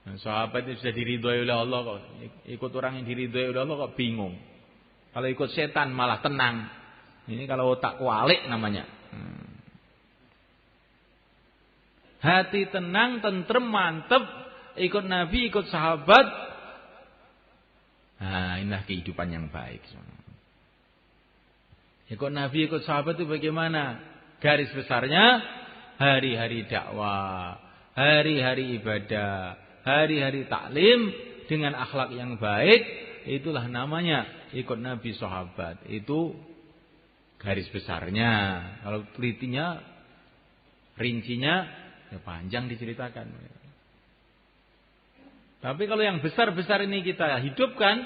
Nah, sahabat itu sudah diridhoi oleh Allah kok. Ikut orang yang diridhoi oleh Allah kok bingung. Kalau ikut setan malah tenang. Ini kalau otak kualik namanya. Hati tenang, tentrem, mantep, ikut Nabi, ikut sahabat. Nah, inilah kehidupan yang baik. Ikut Nabi, ikut sahabat itu bagaimana? Garis besarnya, hari-hari dakwah, hari-hari ibadah, hari-hari taklim dengan akhlak yang baik. Itulah namanya ikut Nabi, sahabat. Itu garis besarnya. Kalau telitinya, rincinya, ya panjang diceritakan. Tapi kalau yang besar-besar ini kita hidupkan,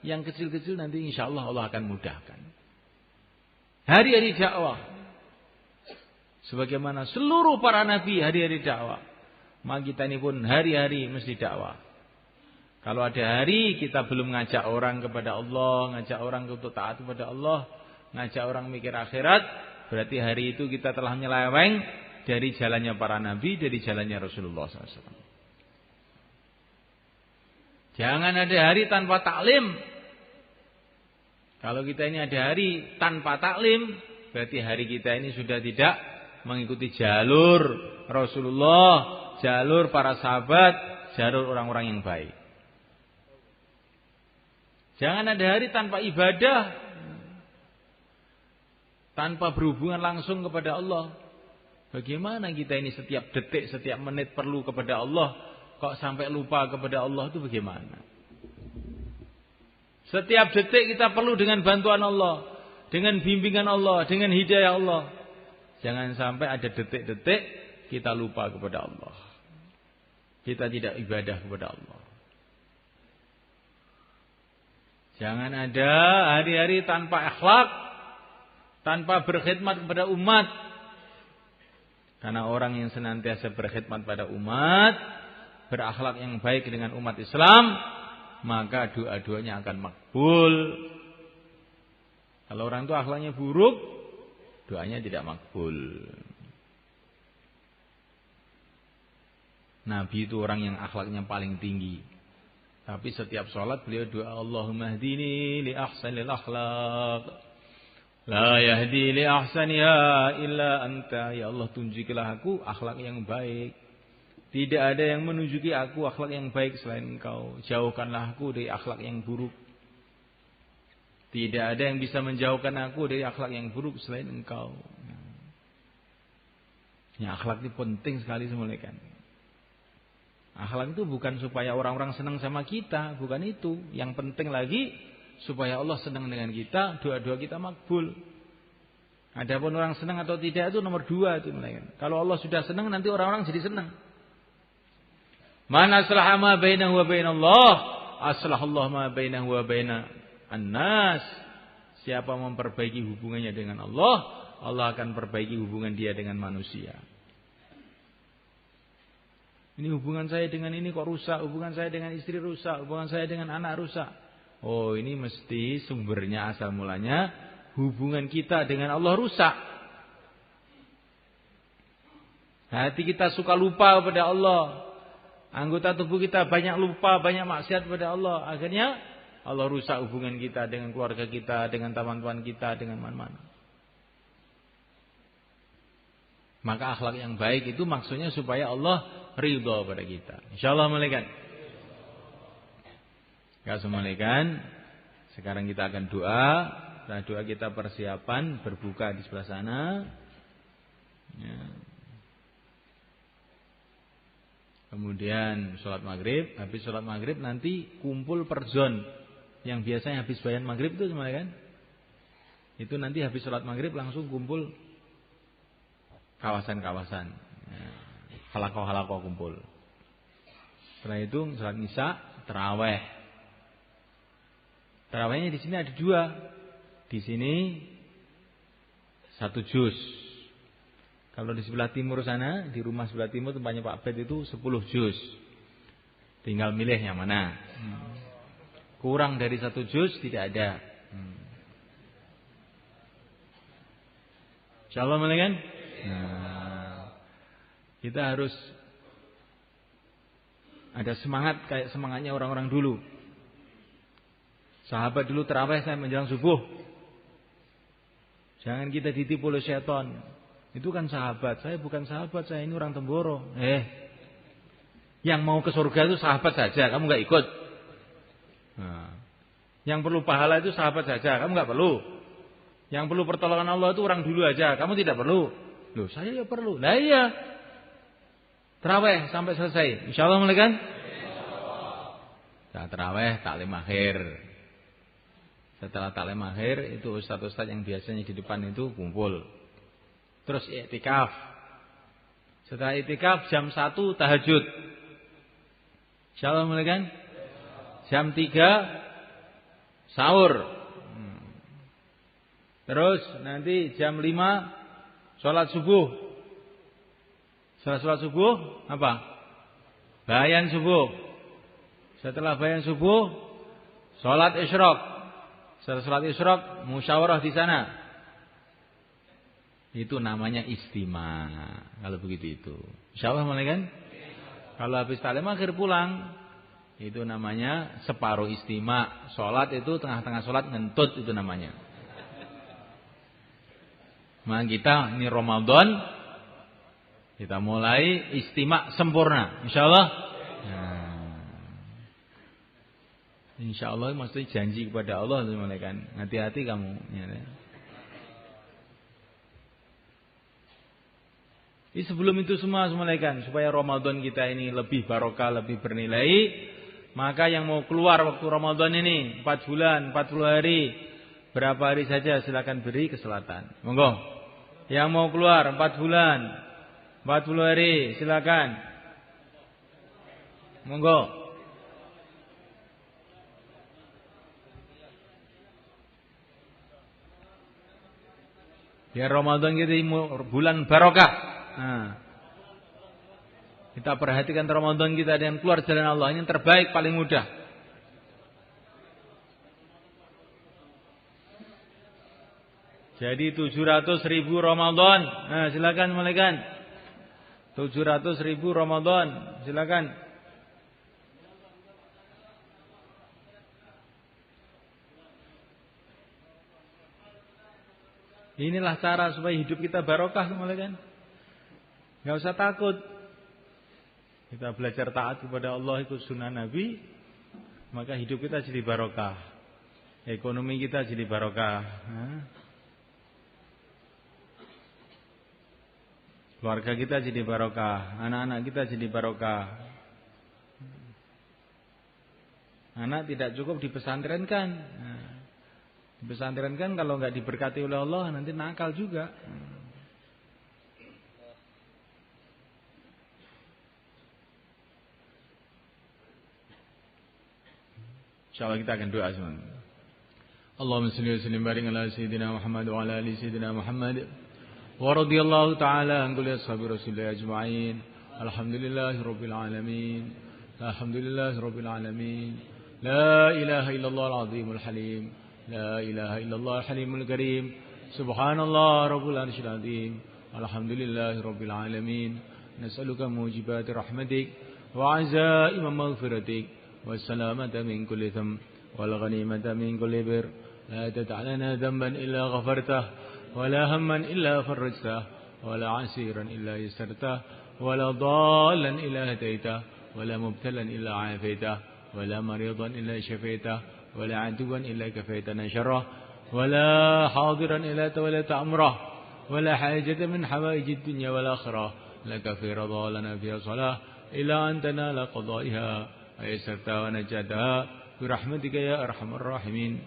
yang kecil-kecil nanti insya Allah Allah akan mudahkan. Hari-hari dakwah, sebagaimana seluruh para nabi hari-hari dakwah, maka kita ini pun hari-hari mesti dakwah. Kalau ada hari kita belum ngajak orang kepada Allah, ngajak orang untuk taat kepada Allah, ngajak orang mikir akhirat, berarti hari itu kita telah nyeleweng dari jalannya para nabi, dari jalannya Rasulullah SAW. Jangan ada hari tanpa taklim. Kalau kita ini ada hari tanpa taklim, berarti hari kita ini sudah tidak mengikuti jalur Rasulullah, jalur para sahabat, jalur orang-orang yang baik. Jangan ada hari tanpa ibadah, tanpa berhubungan langsung kepada Allah. Bagaimana kita ini setiap detik, setiap menit perlu kepada Allah, kok sampai lupa kepada Allah itu bagaimana? Setiap detik kita perlu dengan bantuan Allah, dengan bimbingan Allah, dengan hidayah Allah. Jangan sampai ada detik-detik kita lupa kepada Allah. Kita tidak ibadah kepada Allah. Jangan ada hari-hari tanpa akhlak, tanpa berkhidmat kepada umat. Karena orang yang senantiasa berkhidmat pada umat, berakhlak yang baik dengan umat Islam, maka doa-doanya akan makbul. Kalau orang itu akhlaknya buruk, doanya tidak makbul. Nabi itu orang yang akhlaknya paling tinggi. Tapi setiap sholat beliau doa, Allahumma hdini li ahsanil akhlaq, la yahdi li ahsaniha illa anta. Ya Allah, tunjukilah aku akhlak yang baik. Tidak ada yang menunjuki aku akhlak yang baik selain Engkau. Jauhkanlah aku dari akhlak yang buruk. Tidak ada yang bisa menjauhkan aku dari akhlak yang buruk selain Engkau. Ya, akhlak itu penting sekali semuanya kan. Akhlak itu bukan supaya orang-orang senang sama kita, bukan itu. Yang penting lagi supaya Allah senang dengan kita, doa-doa kita makbul. Adapun orang senang atau tidak itu nomor 2 itu malaikat. Kalau Allah sudah senang nanti orang-orang jadi senang. Man aslaha ma bainahu wa bainallah, aslahallahu ma bainahu wa bainan nas. Siapa memperbaiki hubungannya dengan Allah, Allah akan perbaiki hubungan dia dengan manusia. Ini hubungan saya dengan ini kok rusak, hubungan saya dengan istri rusak, hubungan saya dengan anak rusak. Oh, ini mesti sumbernya asal mulanya hubungan kita dengan Allah rusak. Hati kita suka lupa kepada Allah. Anggota tubuh kita banyak lupa, banyak maksiat kepada Allah. Akhirnya Allah rusak hubungan kita dengan keluarga kita, dengan teman-teman kita, dengan mana-mana. Maka akhlak yang baik itu maksudnya supaya Allah ridha pada kita. Insyaallah malaikat. Ya malaikat. Sekarang kita akan doa. Setelah doa kita persiapan berbuka di sebelah sana. Ya. Kemudian sholat maghrib. Habis sholat maghrib nanti kumpul per zon. Yang biasanya habis bayan maghrib itu malaikat. Itu nanti habis sholat maghrib langsung kumpul kawasan-kawasan. Ya. Halakoh-halakoh kumpul. Setelah itu sholat isya, tarawih. Tarawihnya di sini ada 2. Di sini 1 juz. Kalau di sebelah timur sana, di rumah sebelah timur tempatnya Pak Bet itu 10 juz. Tinggal milih yang mana. Kurang dari 1 juz tidak ada. Insyaallah malaikat. Nah, kita harus ada semangat kayak semangatnya orang-orang dulu. Sahabat dulu tarawih saya menjelang subuh. Jangan kita ditipu oleh syaitan. Itu kan sahabat. Saya bukan sahabat, saya ini orang Temboro. Yang mau ke surga itu sahabat saja, kamu enggak ikut. Nah, yang perlu pahala itu sahabat saja, kamu enggak perlu. Yang perlu pertolongan Allah itu orang dulu aja, kamu tidak perlu. Loh, saya ya perlu. Lah iya. Tarawih sampai selesai. Insyaallah malaikat. Insyaallah. Tarawih taklim akhir. Setelah taklim akhir itu ustaz-ustaz yang biasanya di depan itu kumpul. Terus i'tikaf. Setelah i'tikaf jam 1 tahajud. Insyaallah malaikat. Jam 3 sahur. Terus nanti jam 5 sholat subuh. Setelah sholat subuh apa? Bayan subuh. Setelah bayan subuh sholat isyraq. Setelah sholat isyraq musyawarah di sana. Itu namanya istima. Kalau begitu itu. Insyaallah malaikat. Kalau habis taklim akhir pulang, itu namanya separuh istima. Sholat itu tengah-tengah sholat ngentut itu namanya. Maka kita ini Ramadan, kita mulai istima sempurna. Insyaallah. Insyaallah maksudnya janji kepada Allah malaikat. Hati-hati kamu. Ini sebelum itu semua malaikat, supaya Ramadan kita ini lebih barokah, lebih bernilai, maka yang mau keluar waktu Ramadan ini 4 bulan, 40 hari, berapa hari saja silakan beri ke selatan. Monggo. Yang mau keluar 4 bulan, 40 hari, silakan. Monggo. Biar Ramadan kita bulan barokah. Nah, kita perhatikan Ramadan kita dengan keluar jalan Allah. Ini yang terbaik, paling mudah. Jadi 700.000 Ramadan. Nah, silakan malaikat. 700.000 Ramadan. Silakan. Inilah cara supaya hidup kita barokah, malaikat. Enggak usah takut. Kita belajar taat kepada Allah, ikut sunnah Nabi, maka hidup kita jadi barokah. Ekonomi kita jadi barokah. Keluarga kita jadi barokah, anak-anak kita jadi barokah. Anak tidak cukup dipesantrenkan. Pesantren kan kalau nggak diberkati oleh Allah nanti nakal juga. Insyaallah kita akan doa semua. Allahumma shalli wa sallim barik ala sayyidina Muhammad wa ala ali sayyidina Muhammad. Wa radhiyallahu ta'ala an kulli ashabi Rasulillah ajma'in. Alhamdulillahirabbil alamin. Alhamdulillahirabbil alamin. La ilaha illallah al-azimul halim. La ilaha illallah al-halimul karim. Subhanallah rabbul arsyil azim. Alhamdulillahirabbil alamin. Nas'aluka mujibati rahmatik wa azaima maghfiratik. والسلامة من كل ذنب والغنيمة من كل بر لا تدع لنا ذنبا إلا غفرته ولا هما إلا فرجته ولا عسيرا إلا يسرته ولا ضالا إلا هديته ولا مبتلا إلا عافيته ولا مريضا إلا شفيته ولا عدوا إلا كفيتنا شره ولا حاضرا إلا توليت أمره ولا حاجة من حوائج الدنيا والآخرة لك في رضا لنا فيها صلاة إلا أن تنال قضائها ayasarta wa najataha birahmatika ya arhamar rahimin.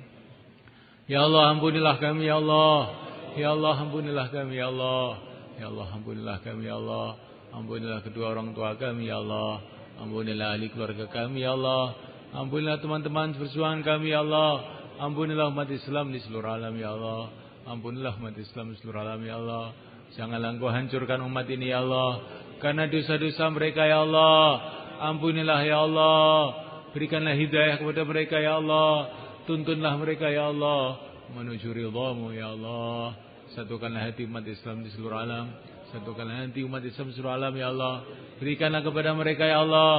Ya Allah ampunilah kami ya Allah. Ya Allah ampunilah kami ya Allah. Ya Allah ampunilah kami ya Allah. Ampunilah kedua orang tua kami ya Allah. Ampunilah ahli keluarga kami ya Allah. Ampunilah teman-teman perjuangan kami ya Allah. Ampunilah umat Islam di seluruh alam ya Allah. Ampunilah umat Islam di seluruh alam ya Allah. Janganlah Engkau hancurkan umat ini ya Allah, karena dosa-dosa mereka ya Allah. Ampunilah ya Allah, berikanlah hidayah kepada mereka ya Allah, tuntunlah mereka ya Allah menuju ridha-Mu ya Allah. Satukanlah hati umat Islam di seluruh alam, satukanlah hati umat Islam di seluruh alam ya Allah. Berikanlah kepada mereka ya Allah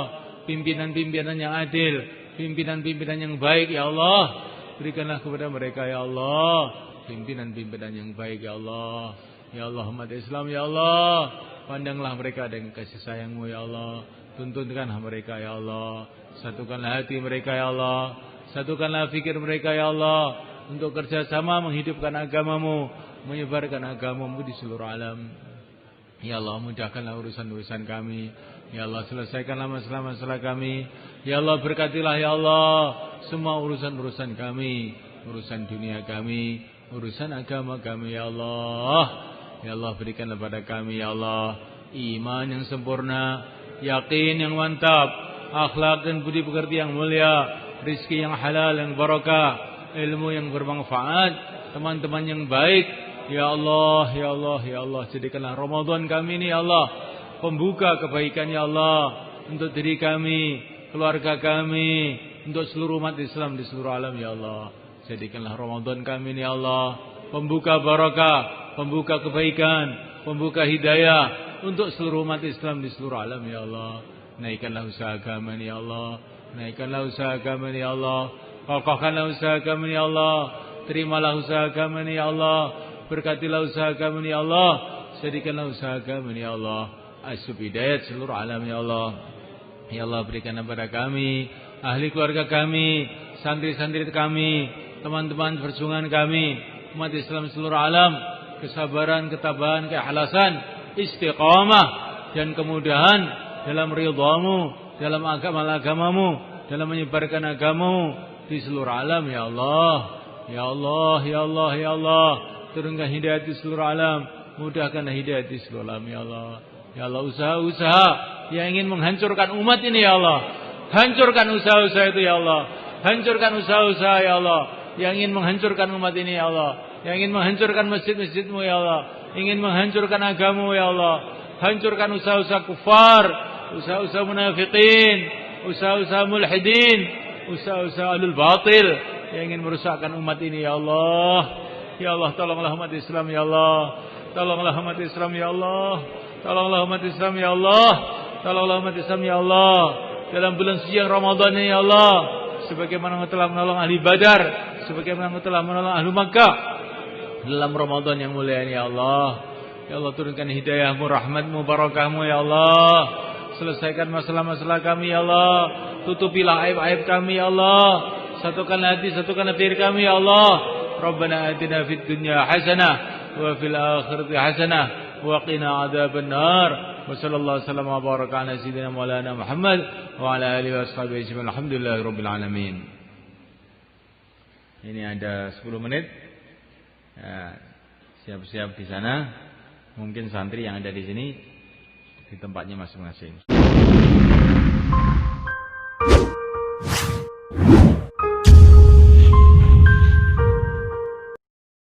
pimpinan-pimpinan yang adil, pimpinan-pimpinan yang baik ya Allah. Berikanlah kepada mereka ya Allah pimpinan-pimpinan yang baik ya Allah. Ya Allah umat Islam ya Allah, pandanglah mereka dengan kasih sayang-Mu ya Allah. Tuntunkanlah mereka ya Allah. Satukanlah hati mereka ya Allah. Satukanlah fikir mereka ya Allah, untuk kerjasama menghidupkan agama-Mu, menyebarkan agama-Mu di seluruh alam. Ya Allah mudahkanlah urusan-urusan kami. Ya Allah selesaikanlah masalah-masalah kami. Ya Allah berkatilah ya Allah semua urusan-urusan kami, urusan dunia kami, urusan agama kami ya Allah. Ya Allah berikanlah pada kami ya Allah iman yang sempurna, yakin yang mantap, akhlak dan budi pekerti yang mulia, rizki yang halal yang barakah, ilmu yang bermanfaat, teman-teman yang baik. Ya Allah, ya Allah, ya Allah, jadikanlah Ramadan kami ini ya Allah pembuka kebaikan ya Allah, untuk diri kami, keluarga kami, untuk seluruh umat Islam di seluruh alam ya Allah. Jadikanlah Ramadan kami ini ya Allah pembuka barakah, pembuka kebaikan, pembuka hidayah untuk seluruh umat Islam di seluruh alam ya Allah. Naikkanlah usaha agama ini ya Allah. Naikkanlah usaha agama ini ya Allah. Kokohkanlah usaha agama ini ya Allah. Terimalah usaha agama ini ya Allah. Berkatilah usaha agama ini ya Allah. Jadikanlah usaha agama ini ya Allah asbab hidayat seluruh alam ya Allah. Ya Allah berikanlah kepada kami, ahli keluarga kami, santri-santri kami, teman-teman perjuangan kami, umat Islam seluruh alam, kesabaran, ketabahan, keikhlasan, istiqamah dan kemudahan dalam ridha-Mu, dalam agama-Mu, dalam menyebarkan agama-Mu di seluruh alam ya Allah. Ya Allah, ya Allah, ya Allah, turunkan hidayah di seluruh alam, mudahkanlah hidayah di seluruh alam ya Allah. Ya Allah usaha-usaha yang ingin menghancurkan umat ini ya Allah, hancurkan usaha-usaha itu ya Allah. Hancurkan usaha-usaha ya Allah yang ingin menghancurkan umat ini ya Allah, yang ingin menghancurkan masjid-masjid-Mu ya Allah, ingin menghancurkan agama-Mu ya Allah. Hancurkan usaha-usaha kufar, usaha-usaha munafiqin, usaha-usaha mulhidin, usaha-usaha ahlul batil yang ingin merusakkan umat ini ya Allah. Ya Allah tolonglah umat Islam ya Allah. Tolonglah umat Islam ya Allah. Tolonglah umat Islam ya Allah. Tolonglah umat Islam ya Allah dalam bulan suci Ramadan ini ya Allah, sebagaimana Engkau telah menolong ahli Badar, sebagaimana Engkau telah menolong ahli Makkah dalam Ramadan yang mulia ini ya Allah. Ya Allah turunkan hidayah-Mu, rahmat-Mu, barakah-Mu ya Allah. Selesaikan masalah-masalah kami ya Allah. Tutupilah aib-aib kami ya Allah. Satukanlah hati, satukanlah diri kami ya Allah. Rabbana atina fid dunya hasanah wa fil akhirati hasanah wa qina adzabannar. Wa sallallahu wasallam wa baraka ala sayyidina Maulana Muhammad wa ala alihi washabihi ajma'in. Alhamdulillahirabbil alamin. Ini ada 10 menit. Ya, siap-siap di sana. Mungkin santri yang ada di sini di tempatnya masing-masing.